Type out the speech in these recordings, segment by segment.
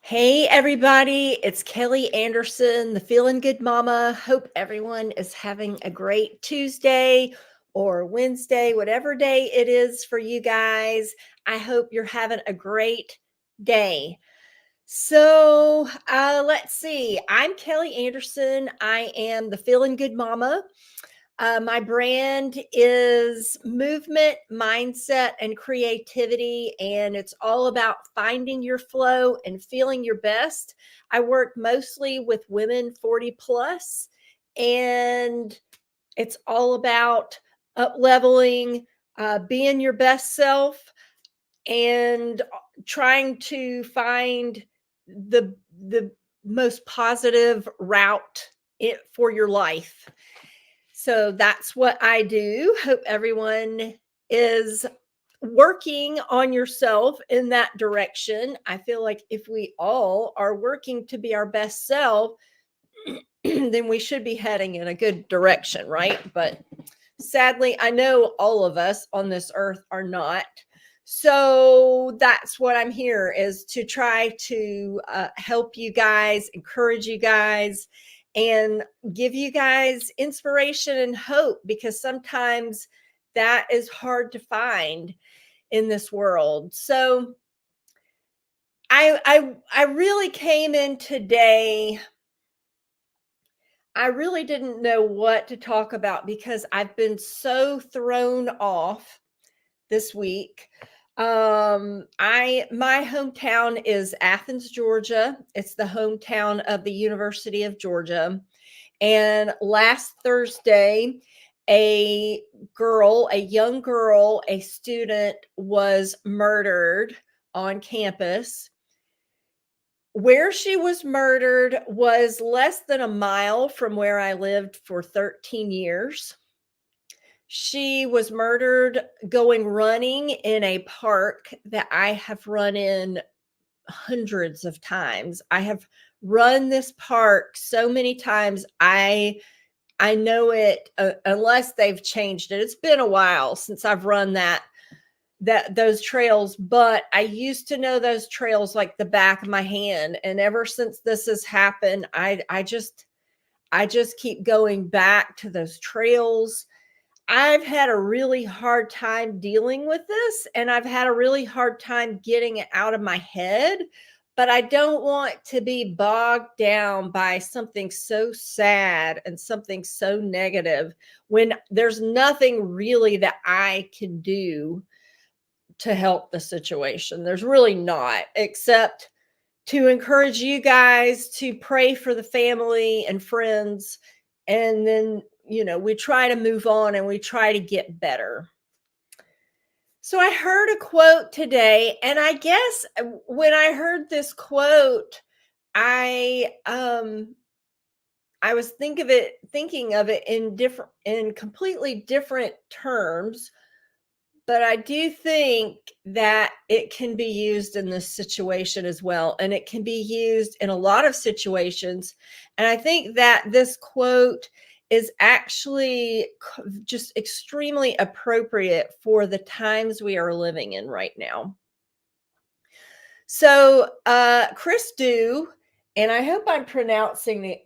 Hey, everybody, it's Kelly Anderson, the Feeling Good Mama. Hope everyone is having a great Tuesday or Wednesday, whatever day it is for you guys. I hope you're having a great day. Let's see. I'm Kelly Anderson. I am the Feeling Good Mama. My brand is movement, mindset, and creativity, and it's all about finding your flow and feeling your best. I work mostly with women 40 plus, and it's all about up leveling, being your best self, and trying to find the most positive route for your life. So that's what I do. Hope everyone is working on yourself in that direction. I feel like if we all are working to be our best self, then we should be heading in a good direction, right? But sadly, I know all of us on this earth are not. So that's what I'm here is to try to help you guys, encourage you guys, and give you guys inspiration and hope, because sometimes that is hard to find in this world. So I really came in today. I really didn't know what to talk about because I've been so thrown off this week. My hometown is Athens, Georgia. It's the hometown of the University of Georgia. And last Thursday, a young girl, a student was murdered on campus. Where she was murdered was less than a mile from where I lived for 13 years. She was murdered going running in a park that I have run in hundreds of times. I have run this park so many times. I know it unless they've changed it. It's been a while since I've run those trails, but I used to know those trails like the back of my hand. And ever since this has happened, I just keep going back to those trails. I've had a really hard time dealing with this, and I've had a really hard time getting it out of my head, but I don't want to be bogged down by something so sad and something so negative when there's nothing really that I can do to help the situation. There's really not, except to encourage you guys to pray for the family and friends. And then, we try to move on and we try to get better. So I heard a quote today, and I guess when I heard this quote, I was thinking of it in completely different terms. But I do think that it can be used in this situation as well. And it can be used in a lot of situations. And I think that this quote is actually just extremely appropriate for the times we are living in right now. So, Chris Dew, and I hope I'm pronouncing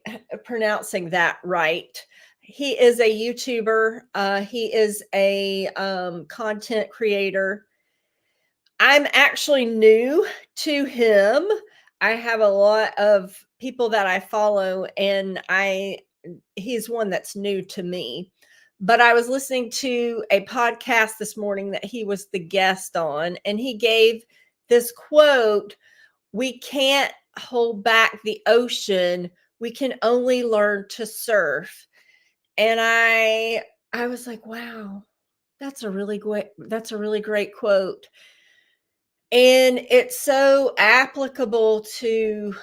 that right. He is a YouTuber. He is a content creator. I'm actually new to him. I have a lot of people that I follow, and he's one that's new to me. But I was listening to a podcast this morning that he was the guest on, and he gave this quote: "We can't hold back the ocean. We can only learn to surf." And I was like, wow, that's a really great quote. And it's so applicable to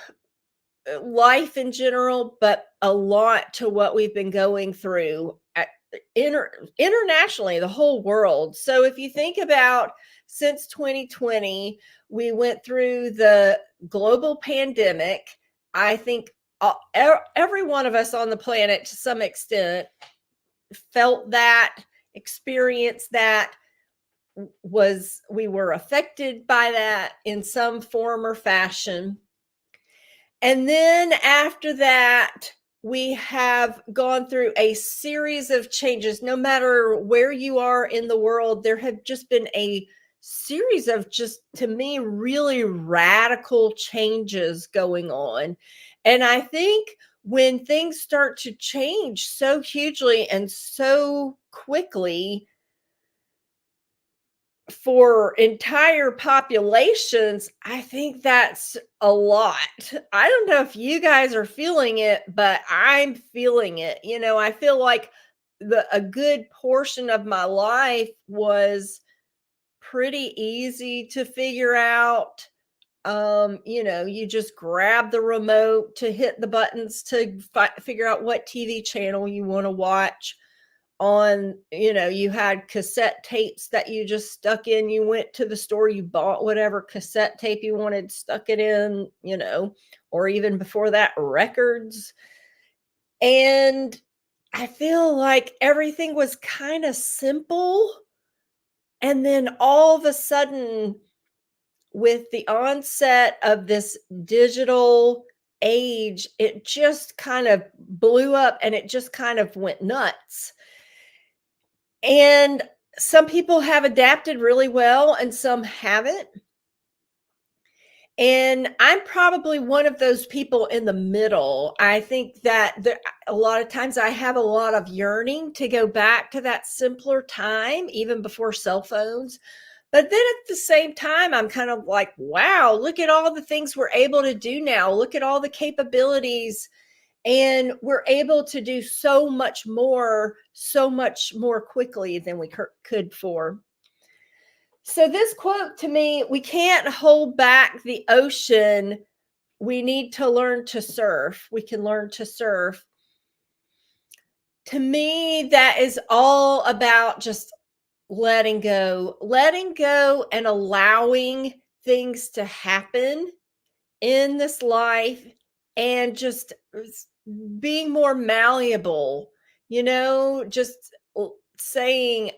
life in general, but a lot to what we've been going through internationally, the whole world. So if you think about since 2020, we went through the global pandemic. I think every one of us on the planet to some extent felt that, experienced that, we were affected by that in some form or fashion. And then after that, we have gone through a series of changes. No matter where you are in the world, there have just been a series of, just to me, really radical changes going on. And I think when things start to change so hugely and so quickly, for entire populations, I think that's a lot. I don't know if you guys are feeling it, but I'm feeling it. I feel like a good portion of my life was pretty easy to figure out. You just grab the remote to hit the buttons to figure out what TV channel you want to watch. You had cassette tapes that you just stuck in. You went to the store, you bought whatever cassette tape you wanted, stuck it in, or even before that, records. And I feel like everything was kind of simple. And then all of a sudden, with the onset of this digital age, it just kind of blew up and it just kind of went nuts. And some people have adapted really well and some haven't. And I'm probably one of those people in the middle. I think that a lot of times I have a lot of yearning to go back to that simpler time, even before cell phones. But then at the same time, I'm kind of like, wow, look at all the things we're able to do now. Look at all the capabilities. And we're able to do so much more quickly than we could before. So, this quote to me: we can't hold back the ocean. We need to learn to surf. We can learn to surf. To me, that is all about just letting go and allowing things to happen in this life, and just being more malleable, just saying,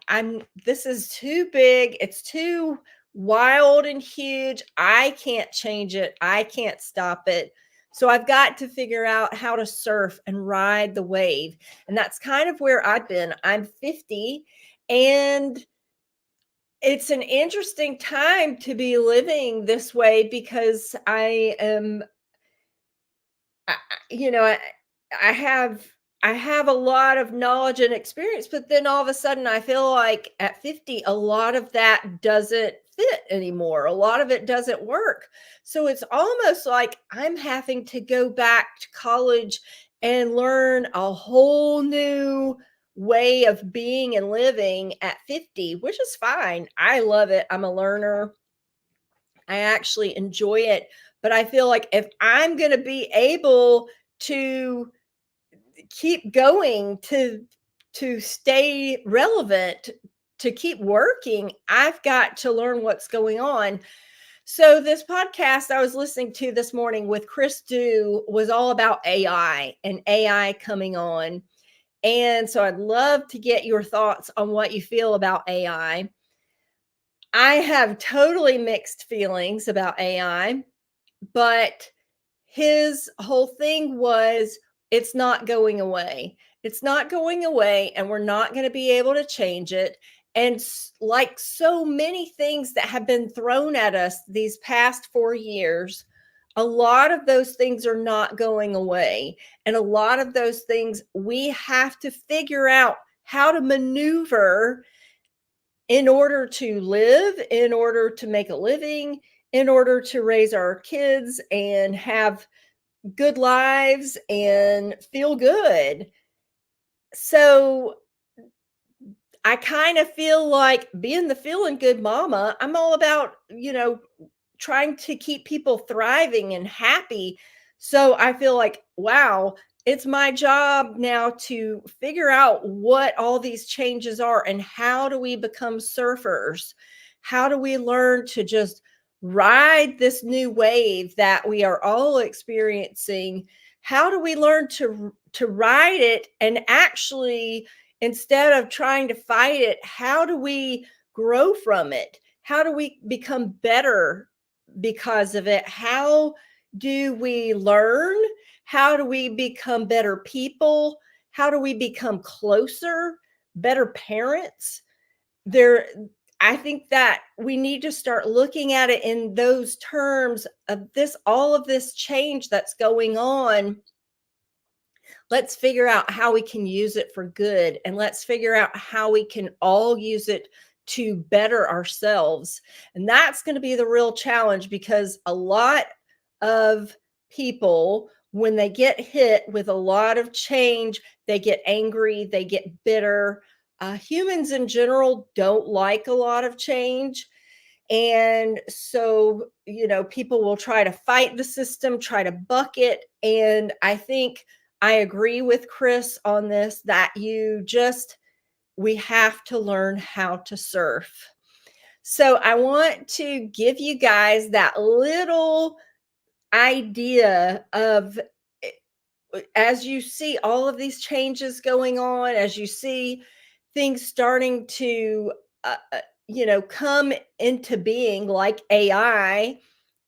I'm this is too big, it's too wild and huge. I can't change it. I can't stop it. So I've got to figure out how to surf and ride the wave. And that's kind of where I've been. I'm 50, and it's an interesting time to be living this way because I am you know, I have a lot of knowledge and experience, but then all of a sudden I feel like at 50, a lot of that doesn't fit anymore. A lot of it doesn't work. So it's almost like I'm having to go back to college and learn a whole new way of being and living at 50, which is fine. I love it. I'm a learner. I actually enjoy it. But I feel like if I'm going to be able to keep going, to stay relevant, to keep working, I've got to learn what's going on. So this podcast I was listening to this morning with Chris Dew was all about AI and AI coming on. And so I'd love to get your thoughts on what you feel about AI. I have totally mixed feelings about AI, but his whole thing was, it's not going away. It's not going away, and we're not going to be able to change it. And like so many things that have been thrown at us these past 4 years, a lot of those things are not going away. And a lot of those things we have to figure out how to maneuver in order to live, in order to make a living, in order to raise our kids and have good lives and feel good. So I kind of feel like being the feeling good mama, I'm all about, trying to keep people thriving and happy. So I feel like, wow, it's my job now to figure out what all these changes are and how do we become surfers? How do we learn to just ride this new wave that we are all experiencing? How do we learn to ride it, and actually, instead of trying to fight it, how do we grow from it? How do we become better because of it? How do we learn? How do we become better people? How do we become closer, better parents? There, I think that we need to start looking at it in those terms of this, all of this change that's going on. Let's figure out how we can use it for good, and let's figure out how we can all use it to better ourselves. And that's going to be the real challenge, because a lot of people, when they get hit with a lot of change, they get angry, they get bitter. Humans in general don't like a lot of change. And so, people will try to fight the system, try to buck it. And I think I agree with Chris on this, that we have to learn how to surf. So I want to give you guys that little idea of, as you see all of these changes going on, as you see things starting to, come into being, like AI,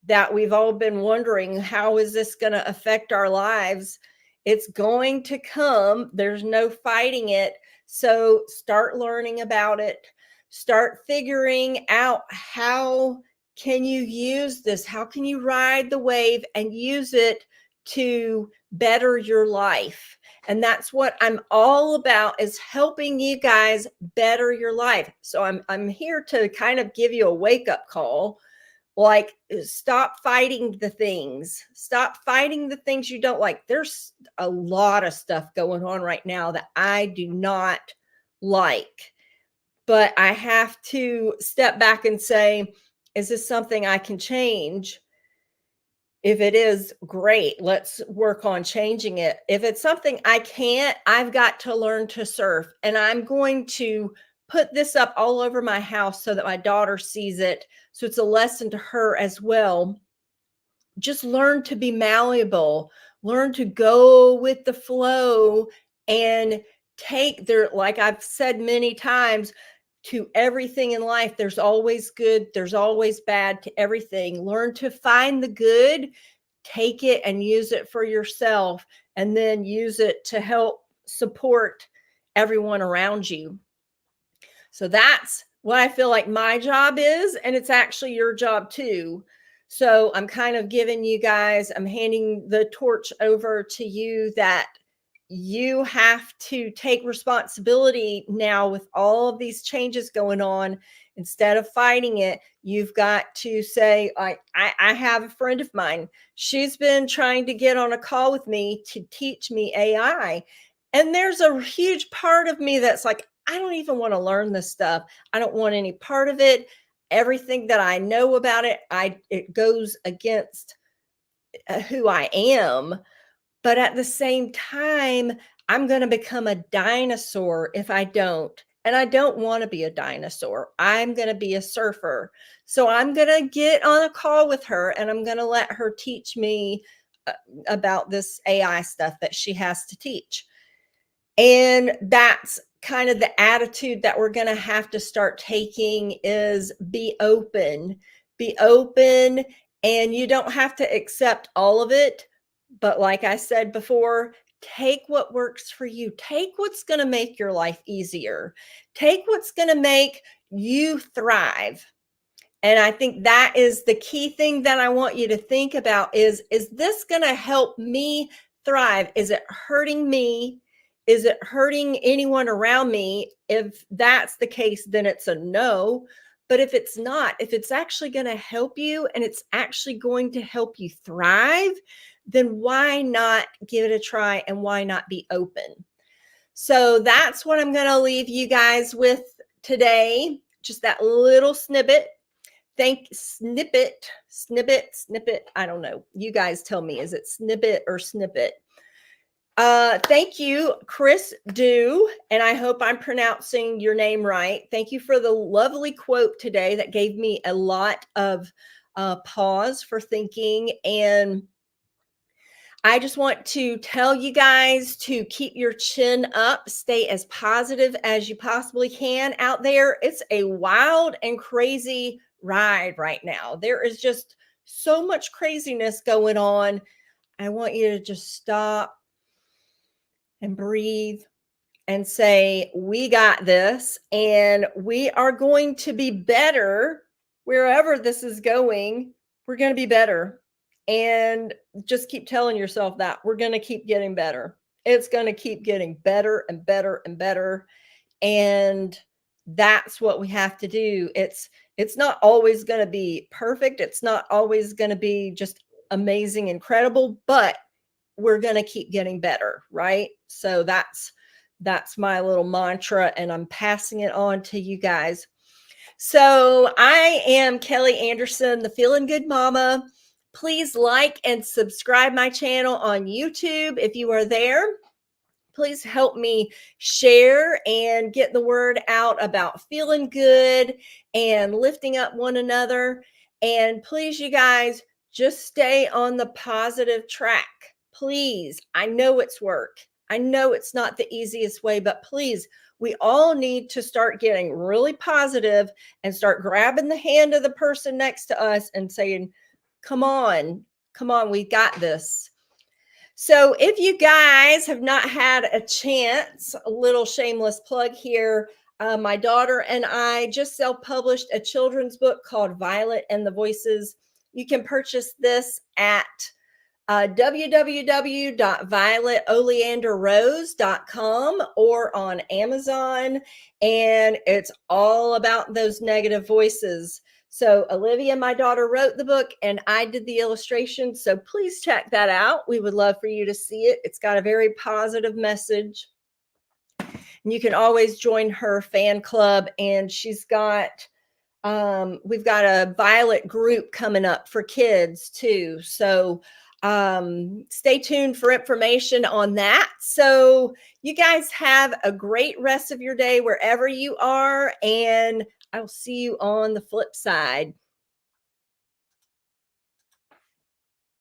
that we've all been wondering, how is this going to affect our lives? It's going to come. There's no fighting it. So start learning about it. Start figuring out, how can you use this? How can you ride the wave and use it to better your life? And that's what I'm all about, is helping you guys better your life. So I'm here to kind of give you a wake-up call. Like, stop fighting the things. Stop fighting the things you don't like. There's a lot of stuff going on right now that I do not like. But I have to step back and say, is this something I can change? If it is, great, let's work on changing it. If it's something I can't, I've got to learn to surf. And I'm going to put this up all over my house so that my daughter sees it. So it's a lesson to her as well. Just learn to be malleable, learn to go with the flow, and take there, like I've said many times, to everything in life, there's always good, there's always bad to everything. Learn to find the good, take it and use it for yourself, and then use it to help support everyone around you. So that's what I feel like my job is. And it's actually your job too. So I'm kind of giving you guys, I'm handing the torch over to you, that you have to take responsibility now with all of these changes going on. Instead of fighting it, you've got to say, I have a friend of mine. She's been trying to get on a call with me to teach me AI. And there's a huge part of me that's like, I don't even want to learn this stuff. I don't want any part of it. Everything that I know about it, it goes against who I am. But at the same time, I'm going to become a dinosaur if I don't. And I don't want to be a dinosaur. I'm going to be a surfer. So I'm going to get on a call with her, and I'm going to let her teach me about this AI stuff that she has to teach. And that's kind of the attitude that we're going to have to start taking, is be open. Be open, and you don't have to accept all of it. But like I said before, take what works for you. Take what's going to make your life easier. Take what's going to make you thrive. And I think that is the key thing that I want you to think about, is this going to help me thrive? Is it hurting me? Is it hurting anyone around me? If that's the case, then it's a no. But if it's not, if it's actually going to help you and it's actually going to help you thrive, then why not give it a try, and why not be open? So that's what I'm going to leave you guys with today. Just that little snippet. Snippet. I don't know. You guys tell me, is it snippet or snippet? Thank you, Chris Dew, and I hope I'm pronouncing your name right. Thank you for the lovely quote today that gave me a lot of pause for thinking. And I just want to tell you guys to keep your chin up, stay as positive as you possibly can out there. It's a wild and crazy ride right now. There is just so much craziness going on. I want you to just stop and breathe and say, we got this, and we are going to be better wherever this is going. We're going to be better. And just keep telling yourself that we're going to keep getting better. It's going to keep getting better and better and better. And that's what we have to do. It's not always going to be perfect. It's not always going to be just amazing, incredible, but we're going to keep getting better, right? So that's my little mantra, and I'm passing it on to you guys. So I am Kelly Anderson, the Feeling Good Mama. Please like and subscribe my channel on YouTube if you are there. Please help me share and get the word out about feeling good and lifting up one another. And please, you guys, just stay on the positive track. Please. I know it's work. I know it's not the easiest way, but please, we all need to start getting really positive and start grabbing the hand of the person next to us and saying, come on, we got this. So if you guys have not had a chance, a little shameless plug here, my daughter and I just self-published a children's book called Violet and the Voices. You can purchase this at www.violetoleanderrose.com or on Amazon. And it's all about those negative voices. So Olivia, my daughter, wrote the book and I did the illustrations. So please check that out. We would love for you to see it. It's got a very positive message. And you can always join her fan club. And she's got we've got a Violet group coming up for kids too. So stay tuned for information on that. So you guys have a great rest of your day wherever you are, and I'll see you on the flip side.